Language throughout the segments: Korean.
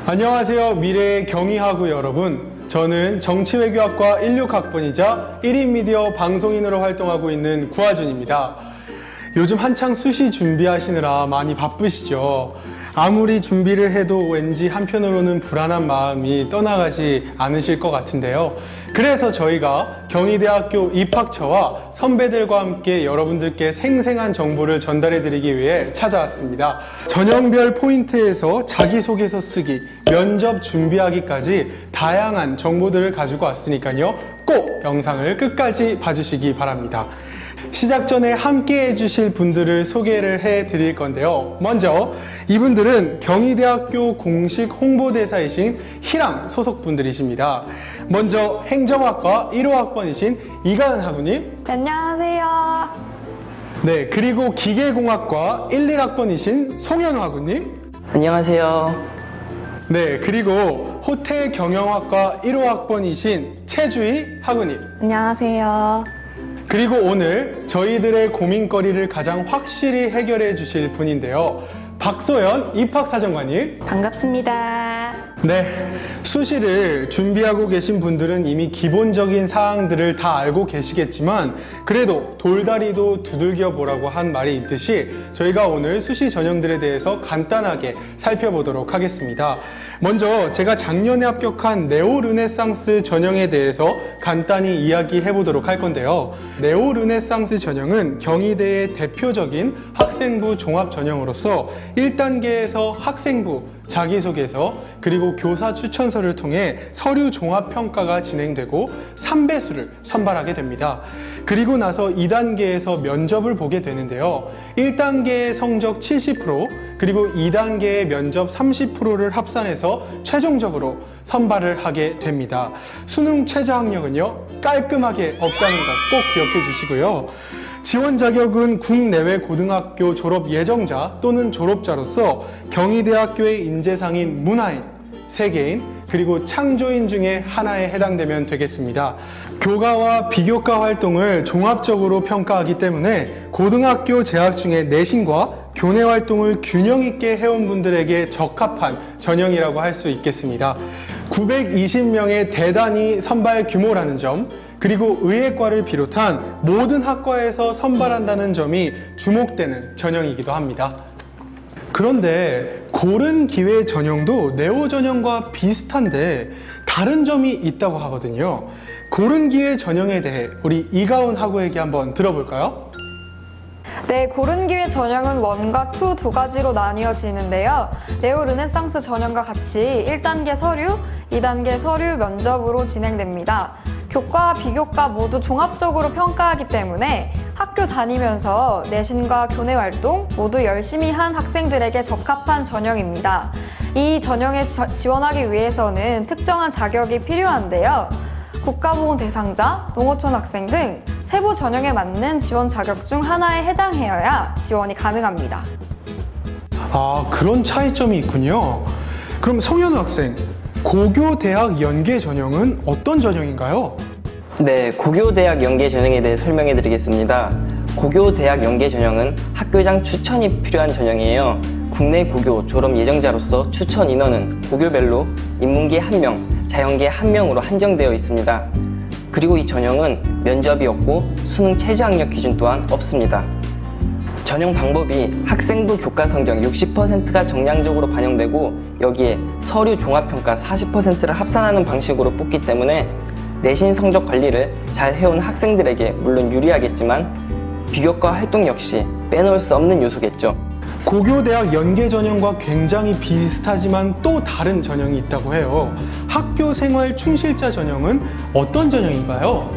안녕하세요. 미래의 경희하구 여러분. 저는 정치외교학과 16학번이자 1인 미디어 방송인으로 활동하고 있는 구하준입니다. 요즘 한창 수시 준비하시느라 많이 바쁘시죠? 아무리 준비를 해도 왠지 한편으로는 불안한 마음이 떠나가지 않으실 것 같은데요. 그래서 저희가 경희대학교 입학처와 선배들과 함께 여러분들께 생생한 정보를 전달해 드리기 위해 찾아왔습니다. 전형별 포인트에서 자기소개서 쓰기, 면접 준비하기까지 다양한 정보들을 가지고 왔으니까요. 꼭 영상을 끝까지 봐주시기 바랍니다. 시작 전에 함께 해주실 분들을 소개를 해 드릴 건데요. 먼저 이분들은 경희대학교 공식 홍보대사이신 희랑 소속분들이십니다. 먼저 행정학과 1호학번이신 이가은 학우님. 안녕하세요. 네, 그리고 기계공학과 1, 1학번이신 송현우 학우님. 안녕하세요. 네, 그리고 호텔경영학과 1호학번이신 최주희 학우님. 안녕하세요. 그리고 오늘 저희들의 고민거리를 가장 확실히 해결해 주실 분인데요. 박소연 입학사정관님. 반갑습니다. 네, 수시를 준비하고 계신 분들은 이미 기본적인 사항들을 다 알고 계시겠지만 그래도 돌다리도 두들겨 보라고 한 말이 있듯이 저희가 오늘 수시 전형들에 대해서 간단하게 살펴보도록 하겠습니다. 먼저 제가 작년에 합격한 네오르네상스 전형에 대해서 간단히 이야기해 보도록 할 건데요. 네오르네상스 전형은 경희대의 대표적인 학생부 종합 전형으로서 1단계에서 학생부 자기소개서 그리고 교사 추천서를 통해 서류 종합평가가 진행되고 3배수를 선발하게 됩니다. 그리고 나서 2단계에서 면접을 보게 되는데요. 1단계의 성적 70% 그리고 2단계의 면접 30%를 합산해서 최종적으로 선발을 하게 됩니다. 수능 최저학력은요 깔끔하게 없다는 것 꼭 기억해 주시고요. 지원 자격은 국내외 고등학교 졸업 예정자 또는 졸업자로서 경희대학교의 인재상인 문화인, 세계인, 그리고 창조인 중에 하나에 해당되면 되겠습니다. 교과와 비교과 활동을 종합적으로 평가하기 때문에 고등학교 재학 중에 내신과 교내 활동을 균형 있게 해온 분들에게 적합한 전형이라고 할 수 있겠습니다. 920명의 대단위 선발 규모라는 점, 그리고 의예과를 비롯한 모든 학과에서 선발한다는 점이 주목되는 전형이기도 합니다. 그런데 고른 기회 전형도 네오 전형과 비슷한데 다른 점이 있다고 하거든요. 고른 기회 전형에 대해 우리 이가은 학우에게 한번 들어볼까요? 네, 고른 기회 전형은 1과 2 두 가지로 나뉘어지는데요. 네오 르네상스 전형과 같이 1단계 서류, 2단계 서류 면접으로 진행됩니다. 교과와 비교과 모두 종합적으로 평가하기 때문에 학교 다니면서 내신과 교내 활동 모두 열심히 한 학생들에게 적합한 전형입니다. 이 전형에 지원하기 위해서는 특정한 자격이 필요한데요. 국가보훈 대상자, 농어촌 학생 등 세부 전형에 맞는 지원 자격 중 하나에 해당해야 지원이 가능합니다. 아, 그런 차이점이 있군요. 그럼 성현우 학생, 고교대학 연계 전형은 어떤 전형인가요? 네, 고교대학 연계 전형에 대해 설명해 드리겠습니다. 고교대학 연계 전형은 학교장 추천이 필요한 전형이에요. 국내 고교 졸업 예정자로서 추천 인원은 고교별로 인문계 1명, 자연계 1명으로 한정되어 있습니다. 그리고 이 전형은 면접이 없고 수능 최저학력 기준 또한 없습니다. 전형 방법이 학생부 교과 성적 60%가 정량적으로 반영되고 여기에 서류 종합평가 40%를 합산하는 방식으로 뽑기 때문에 내신 성적 관리를 잘 해온 학생들에게 물론 유리하겠지만 비교과 활동 역시 빼놓을 수 없는 요소겠죠. 고교대학 연계 전형과 굉장히 비슷하지만 또 다른 전형이 있다고 해요. 학교생활 충실자 전형은 어떤 전형인가요?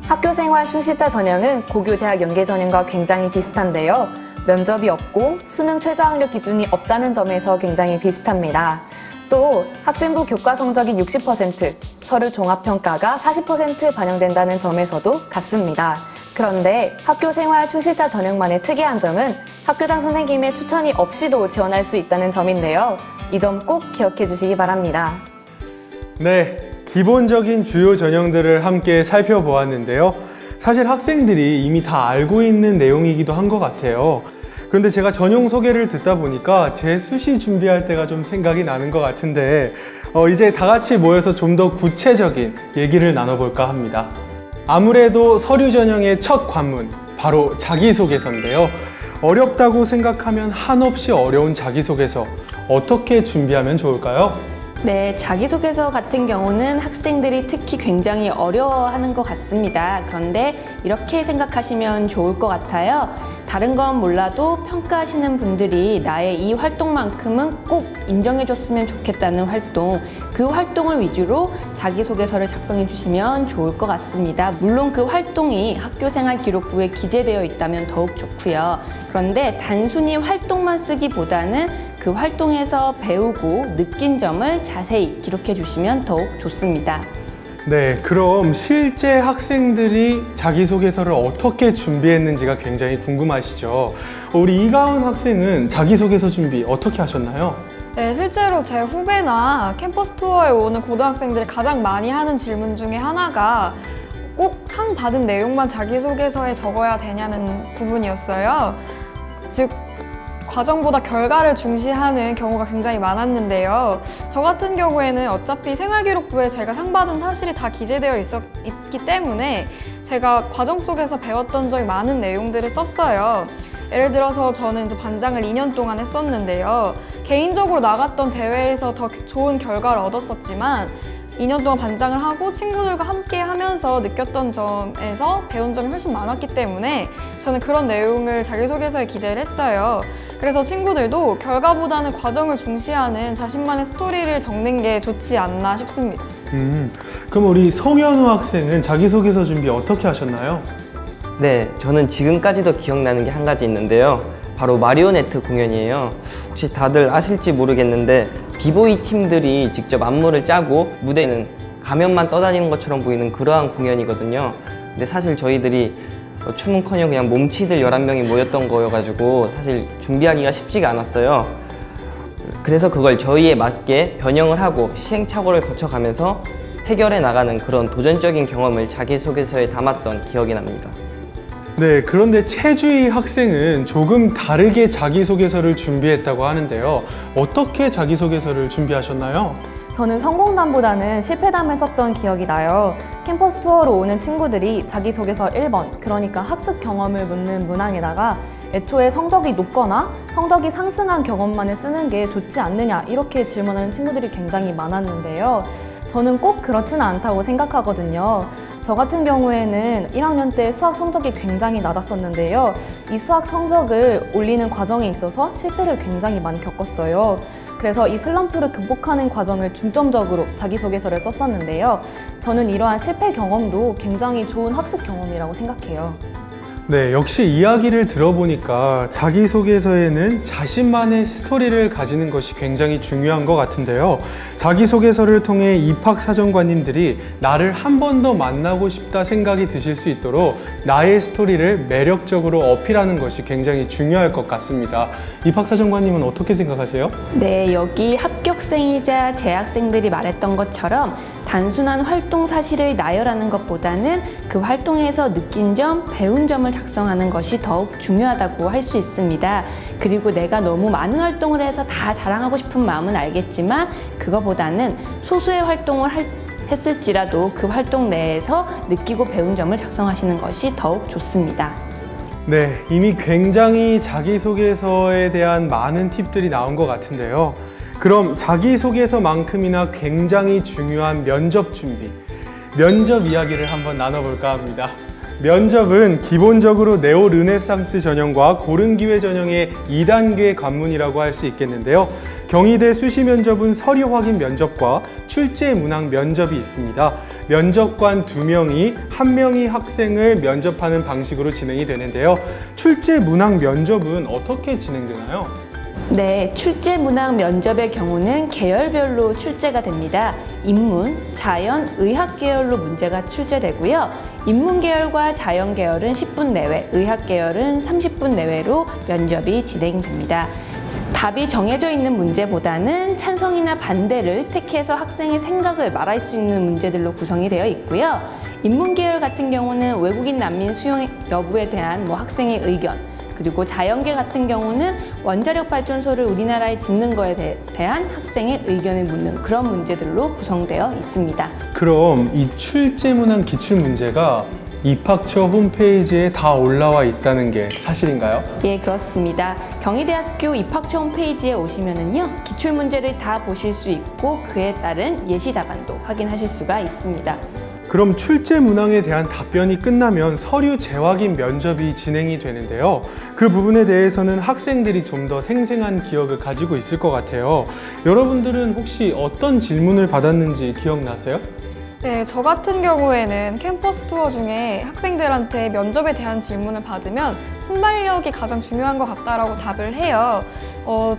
학교생활 충실자 전형은 고교대학 연계 전형과 굉장히 비슷한데요. 면접이 없고 수능 최저학력 기준이 없다는 점에서 굉장히 비슷합니다. 또 학생부 교과 성적이 60%, 서류 종합평가가 40% 반영된다는 점에서도 같습니다. 그런데 학교생활 충실자 전형만의 특이한 점은 학교장 선생님의 추천이 없이도 지원할 수 있다는 점인데요. 이 점 꼭 기억해 주시기 바랍니다. 네, 기본적인 주요 전형들을 함께 살펴보았는데요. 사실 학생들이 이미 다 알고 있는 내용이기도 한 것 같아요. 그런데 제가 전형 소개를 듣다 보니까 제 수시 준비할 때가 좀 생각이 나는 것 같은데 이제 다 같이 모여서 좀 더 구체적인 얘기를 나눠볼까 합니다. 아무래도 서류 전형의 첫 관문, 바로 자기소개서인데요. 어렵다고 생각하면 한없이 어려운 자기소개서, 어떻게 준비하면 좋을까요? 네, 자기소개서 같은 경우는 학생들이 특히 굉장히 어려워하는 것 같습니다. 그런데 이렇게 생각하시면 좋을 것 같아요. 다른 건 몰라도 평가하시는 분들이 나의 이 활동만큼은 꼭 인정해줬으면 좋겠다는 활동, 그 활동을 위주로 자기소개서를 작성해 주시면 좋을 것 같습니다. 물론 그 활동이 학교생활기록부에 기재되어 있다면 더욱 좋고요. 그런데 단순히 활동만 쓰기보다는 그 활동에서 배우고 느낀 점을 자세히 기록해 주시면 더욱 좋습니다. 네, 그럼 실제 학생들이 자기소개서를 어떻게 준비했는지가 굉장히 궁금하시죠? 우리 이가은 학생은 자기소개서 준비 어떻게 하셨나요? 네, 실제로 제 후배나 캠퍼스 투어에 오는 고등학생들이 가장 많이 하는 질문 중에 하나가 꼭 상 받은 내용만 자기소개서에 적어야 되냐는 부분이었어요. 즉, 과정보다 결과를 중시하는 경우가 굉장히 많았는데요. 저 같은 경우에는 어차피 생활기록부에 제가 상 받은 사실이 다 기재되어 있기 때문에 제가 과정 속에서 배웠던 점이 많은 내용들을 썼어요. 예를 들어서 저는 이제 반장을 2년 동안 했었는데요. 개인적으로 나갔던 대회에서 더 좋은 결과를 얻었었지만 2년 동안 반장을 하고 친구들과 함께 하면서 느꼈던 점에서 배운 점이 훨씬 많았기 때문에 저는 그런 내용을 자기소개서에 기재를 했어요. 그래서 친구들도 결과보다는 과정을 중시하는 자신만의 스토리를 적는 게 좋지 않나 싶습니다. 그럼 우리 성현우 학생은 자기소개서 준비 어떻게 하셨나요? 네, 저는 지금까지도 기억나는 게 한 가지 있는데요. 바로 마리오네트 공연이에요. 혹시 다들 아실지 모르겠는데 비보이 팀들이 직접 안무를 짜고 무대는 가면만 떠다니는 것처럼 보이는 그러한 공연이거든요. 근데 사실 저희들이 춤은커녕 그냥 몸치들 11명이 모였던 거여가지고 사실 준비하기가 쉽지가 않았어요. 그래서 그걸 저희에 맞게 변형을 하고 시행착오를 거쳐가면서 해결해 나가는 그런 도전적인 경험을 자기소개서에 담았던 기억이 납니다. 네, 그런데 최주희 학생은 조금 다르게 자기소개서를 준비했다고 하는데요. 어떻게 자기소개서를 준비하셨나요? 저는 성공담보다는 실패담을 썼던 기억이 나요. 캠퍼스 투어로 오는 친구들이 자기소개서 1번, 그러니까 학습 경험을 묻는 문항에다가 애초에 성적이 높거나 성적이 상승한 경험만을 쓰는 게 좋지 않느냐 이렇게 질문하는 친구들이 굉장히 많았는데요. 저는 꼭 그렇지는 않다고 생각하거든요. 저 같은 경우에는 1학년 때 수학 성적이 굉장히 낮았었는데요. 이 수학 성적을 올리는 과정에 있어서 실패를 굉장히 많이 겪었어요. 그래서 이 슬럼프를 극복하는 과정을 중점적으로 자기소개서를 썼었는데요. 저는 이러한 실패 경험도 굉장히 좋은 학습 경험이라고 생각해요. 네, 역시 이야기를 들어보니까 자기소개서에는 자신만의 스토리를 가지는 것이 굉장히 중요한 것 같은데요. 자기소개서를 통해 입학사정관님들이 나를 한 번 더 만나고 싶다 생각이 드실 수 있도록 나의 스토리를 매력적으로 어필하는 것이 굉장히 중요할 것 같습니다. 입학사정관님은 어떻게 생각하세요? 네, 여기 합격생이자 재학생들이 말했던 것처럼 단순한 활동 사실을 나열하는 것보다는 그 활동에서 느낀 점, 배운 점을 작성하는 것이 더욱 중요하다고 할 수 있습니다. 그리고 내가 너무 많은 활동을 해서 다 자랑하고 싶은 마음은 알겠지만 그거보다는 소수의 활동을 했을지라도 그 활동 내에서 느끼고 배운 점을 작성하시는 것이 더욱 좋습니다. 네, 이미 굉장히 자기소개서에 대한 많은 팁들이 나온 것 같은데요. 그럼 자기소개서만큼이나 굉장히 중요한 면접 준비, 면접 이야기를 한번 나눠볼까 합니다. 면접은 기본적으로 네오 르네상스 전형과 고른기회 전형의 2단계 관문이라고 할 수 있겠는데요. 경희대 수시 면접은 서류 확인 면접과 출제 문항 면접이 있습니다. 면접관 2명이 1명이 학생을 면접하는 방식으로 진행이 되는데요. 출제 문항 면접은 어떻게 진행되나요? 네, 출제 문항 면접의 경우는 계열별로 출제가 됩니다. 인문, 자연, 의학 계열로 문제가 출제되고요. 인문 계열과 자연 계열은 10분 내외, 의학 계열은 30분 내외로 면접이 진행됩니다. 답이 정해져 있는 문제보다는 찬성이나 반대를 택해서 학생의 생각을 말할 수 있는 문제들로 구성이 되어 있고요. 인문 계열 같은 경우는 외국인 난민 수용 여부에 대한 학생의 의견, 그리고 자연계 같은 경우는 원자력 발전소를 우리나라에 짓는 거에 대한 학생의 의견을 묻는 그런 문제들로 구성되어 있습니다. 그럼 이 출제문항 기출문제가 입학처 홈페이지에 다 올라와 있다는 게 사실인가요? 예, 그렇습니다. 경희대학교 입학처 홈페이지에 오시면은요, 기출문제를 다 보실 수 있고 그에 따른 예시 답안도 확인하실 수가 있습니다. 그럼 출제 문항에 대한 답변이 끝나면 서류 재확인 면접이 진행이 되는데요. 그 부분에 대해서는 학생들이 좀 더 생생한 기억을 가지고 있을 것 같아요. 여러분들은 혹시 어떤 질문을 받았는지 기억나세요? 네, 저 같은 경우에는 캠퍼스 투어 중에 학생들한테 면접에 대한 질문을 받으면 순발력이 가장 중요한 것 같다라고 답을 해요.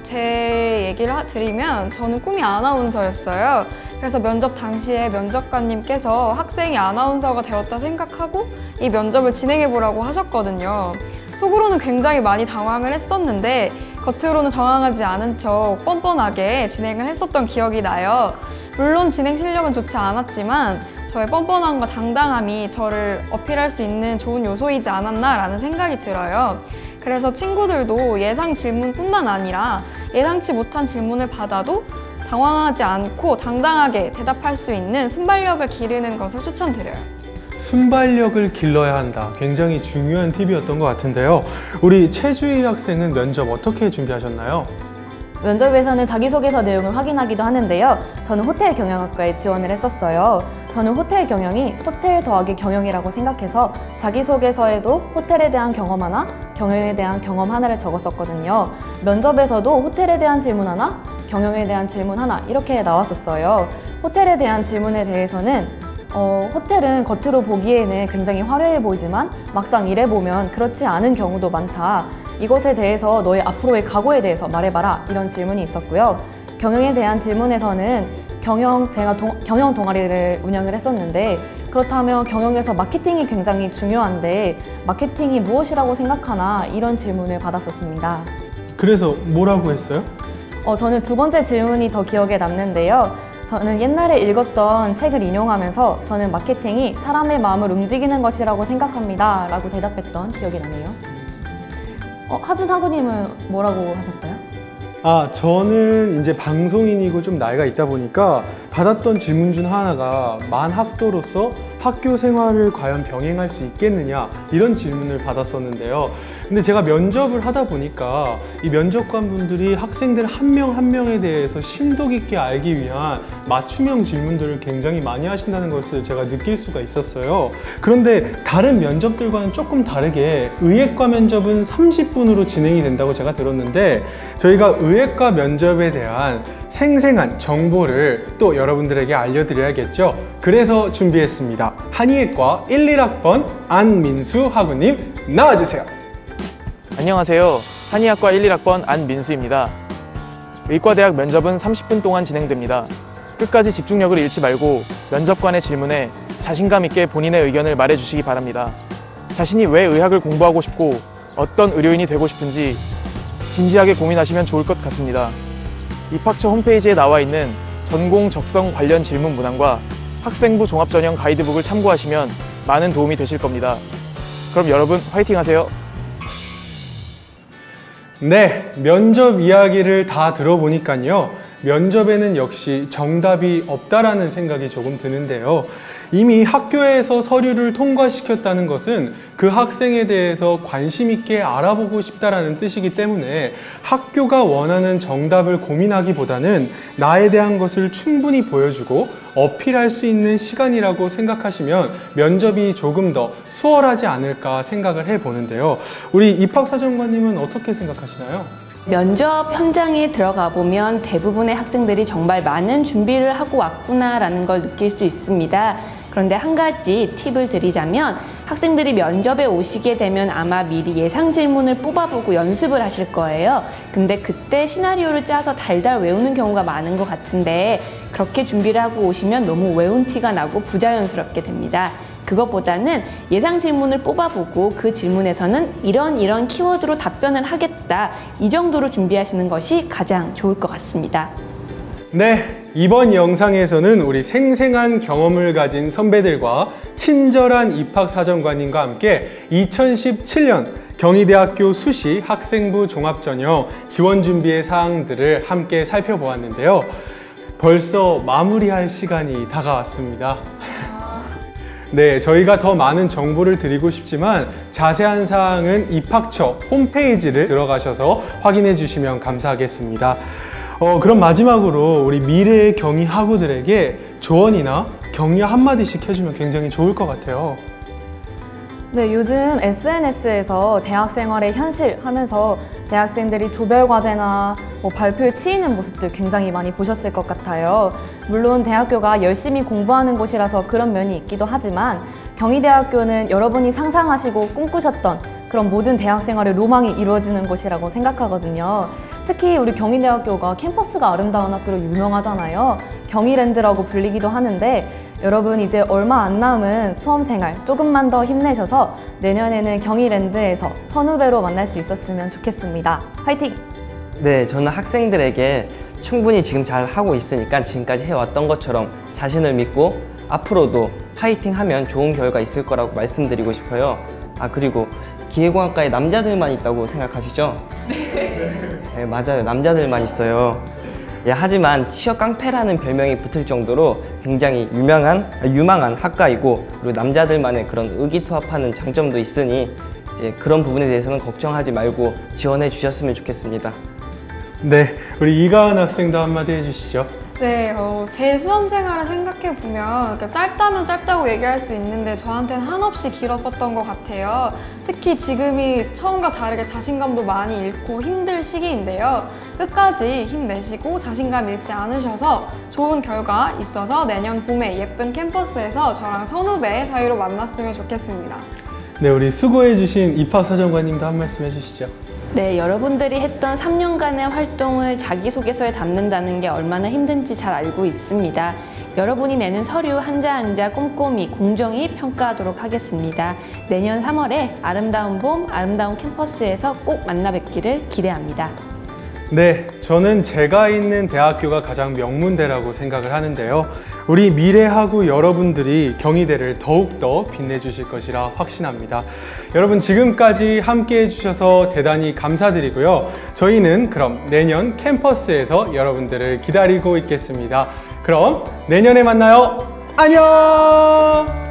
제 얘기를 드리면 저는 꿈이 아나운서였어요. 그래서 면접 당시에 면접관님께서 학생이 아나운서가 되었다 생각하고 이 면접을 진행해보라고 하셨거든요. 속으로는 굉장히 많이 당황을 했었는데 겉으로는 당황하지 않은 척 뻔뻔하게 진행을 했었던 기억이 나요. 물론 진행 실력은 좋지 않았지만 저의 뻔뻔함과 당당함이 저를 어필할 수 있는 좋은 요소이지 않았나라는 생각이 들어요. 그래서 친구들도 예상 질문뿐만 아니라 예상치 못한 질문을 받아도 당황하지 않고 당당하게 대답할 수 있는 순발력을 기르는 것을 추천드려요. 순발력을 길러야 한다. 굉장히 중요한 팁이었던 것 같은데요. 우리 최주희 학생은 면접 어떻게 준비하셨나요? 면접에서는 자기소개서 내용을 확인하기도 하는데요. 저는 호텔 경영학과에 지원을 했었어요. 저는 호텔 경영이 호텔 더하기 경영이라고 생각해서 자기소개서에도 호텔에 대한 경험 하나, 경영에 대한 경험 하나를 적었었거든요. 면접에서도 호텔에 대한 질문 하나, 경영에 대한 질문 하나 이렇게 나왔었어요. 호텔에 대한 질문에 대해서는 호텔은 겉으로 보기에는 굉장히 화려해 보이지만 막상 일해보면 그렇지 않은 경우도 많다. 이것에 대해서 너의 앞으로의 각오에 대해서 말해봐라. 이런 질문이 있었고요. 경영에 대한 질문에서는 제가 경영 동아리를 운영을 했었는데 그렇다면 경영에서 마케팅이 굉장히 중요한데 마케팅이 무엇이라고 생각하나 이런 질문을 받았었습니다. 그래서 뭐라고 했어요? 저는 두 번째 질문이 더 기억에 남는데요. 저는 옛날에 읽었던 책을 인용하면서 저는 마케팅이 사람의 마음을 움직이는 것이라고 생각합니다. 라고 대답했던 기억이 나네요. 하준 학우님은 뭐라고 하셨어요? 저는 이제 방송인이고 좀 나이가 있다 보니까 받았던 질문 중 하나가 만학도로서 학교 생활을 과연 병행할 수 있겠느냐 이런 질문을 받았었는데요. 근데 제가 면접을 하다 보니까 이 면접관분들이 학생들 한 명 한 명에 대해서 심도 깊게 알기 위한 맞춤형 질문들을 굉장히 많이 하신다는 것을 제가 느낄 수가 있었어요. 그런데 다른 면접들과는 조금 다르게 의예과 면접은 30분으로 진행이 된다고 제가 들었는데 저희가 의예과 면접에 대한 생생한 정보를 또 여러분들에게 알려드려야겠죠. 그래서 준비했습니다. 한의예과 1, 1학번 안민수 학우님 나와주세요. 안녕하세요. 한의학과 1, 1학번 안민수입니다. 의과대학 면접은 30분 동안 진행됩니다. 끝까지 집중력을 잃지 말고 면접관의 질문에 자신감 있게 본인의 의견을 말해주시기 바랍니다. 자신이 왜 의학을 공부하고 싶고 어떤 의료인이 되고 싶은지 진지하게 고민하시면 좋을 것 같습니다. 입학처 홈페이지에 나와 있는 전공 적성 관련 질문 문항과 학생부 종합전형 가이드북을 참고하시면 많은 도움이 되실 겁니다. 그럼 여러분 화이팅 하세요. 네, 면접 이야기를 다 들어보니까요. 면접에는 역시 정답이 없다라는 생각이 조금 드는데요. 이미 학교에서 서류를 통과시켰다는 것은 그 학생에 대해서 관심 있게 알아보고 싶다라는 뜻이기 때문에 학교가 원하는 정답을 고민하기보다는 나에 대한 것을 충분히 보여주고 어필할 수 있는 시간이라고 생각하시면 면접이 조금 더 수월하지 않을까 생각을 해보는데요. 우리 입학사정관님은 어떻게 생각하시나요? 면접 현장에 들어가 보면 대부분의 학생들이 정말 많은 준비를 하고 왔구나라는 걸 느낄 수 있습니다. 그런데 한 가지 팁을 드리자면 학생들이 면접에 오시게 되면 아마 미리 예상 질문을 뽑아보고 연습을 하실 거예요. 근데 그때 시나리오를 짜서 달달 외우는 경우가 많은 것 같은데 그렇게 준비를 하고 오시면 너무 외운 티가 나고 부자연스럽게 됩니다. 그것보다는 예상 질문을 뽑아보고 그 질문에서는 이런 키워드로 답변을 하겠다. 이 정도로 준비하시는 것이 가장 좋을 것 같습니다. 네, 이번 영상에서는 우리 생생한 경험을 가진 선배들과 친절한 입학사정관님과 함께 2017년 경희대학교 수시 학생부 종합전형 지원 준비의 사항들을 함께 살펴보았는데요. 벌써 마무리할 시간이 다가왔습니다. 네, 저희가 더 많은 정보를 드리고 싶지만 자세한 사항은 입학처 홈페이지를 들어가셔서 확인해 주시면 감사하겠습니다. 그럼 마지막으로 우리 미래의 경희 학우들에게 조언이나 격려 한마디씩 해주면 굉장히 좋을 것 같아요. 네, 요즘 SNS에서 대학 생활의 현실 하면서 대학생들이 조별 과제나 발표에 치이는 모습들 굉장히 많이 보셨을 것 같아요. 물론 대학교가 열심히 공부하는 곳이라서 그런 면이 있기도 하지만 경희대학교는 여러분이 상상하시고 꿈꾸셨던 그런 모든 대학 생활의 로망이 이루어지는 곳이라고 생각하거든요. 특히 우리 경희대학교가 캠퍼스가 아름다운 학교로 유명하잖아요. 경희랜드라고 불리기도 하는데 여러분 이제 얼마 안 남은 수험생활 조금만 더 힘내셔서 내년에는 경희랜드에서 선후배로 만날 수 있었으면 좋겠습니다. 화이팅! 네, 저는 학생들에게 충분히 지금 잘 하고 있으니까 지금까지 해왔던 것처럼 자신을 믿고 앞으로도 파이팅 하면 좋은 결과 있을 거라고 말씀드리고 싶어요. 그리고 기계공학과에 남자들만 있다고 생각하시죠? 네, 맞아요. 남자들만 있어요. 하지만 취업 깡패라는 별명이 붙을 정도로 굉장히 유망한 학과이고 그리고 남자들만의 그런 의기투합하는 장점도 있으니 이제 그런 부분에 대해서는 걱정하지 말고 지원해 주셨으면 좋겠습니다. 네, 우리 이가은 학생도 한마디 해주시죠. 네, 제 수험 생활을 생각해보면 짧다면 짧다고 얘기할 수 있는데 저한테는 한없이 길었었던 것 같아요. 특히 지금이 처음과 다르게 자신감도 많이 잃고 힘들 시기인데요. 끝까지 힘내시고 자신감 잃지 않으셔서 좋은 결과 있어서 내년 봄에 예쁜 캠퍼스에서 저랑 선후배 사이로 만났으면 좋겠습니다. 네, 우리 수고해주신 입학사정관님도 한 말씀 해주시죠. 네, 여러분들이 했던 3년간의 활동을 자기소개서에 담는다는 게 얼마나 힘든지 잘 알고 있습니다. 여러분이 내는 서류 한자 한자 꼼꼼히 공정히 평가하도록 하겠습니다. 내년 3월에 아름다운 봄, 아름다운 캠퍼스에서 꼭 만나 뵙기를 기대합니다. 네, 저는 제가 있는 대학교가 가장 명문대라고 생각을 하는데요. 우리 미래학우 여러분들이 경희대를 더욱더 빛내주실 것이라 확신합니다. 여러분 지금까지 함께 해주셔서 대단히 감사드리고요. 저희는 그럼 내년 캠퍼스에서 여러분들을 기다리고 있겠습니다. 그럼 내년에 만나요. 안녕!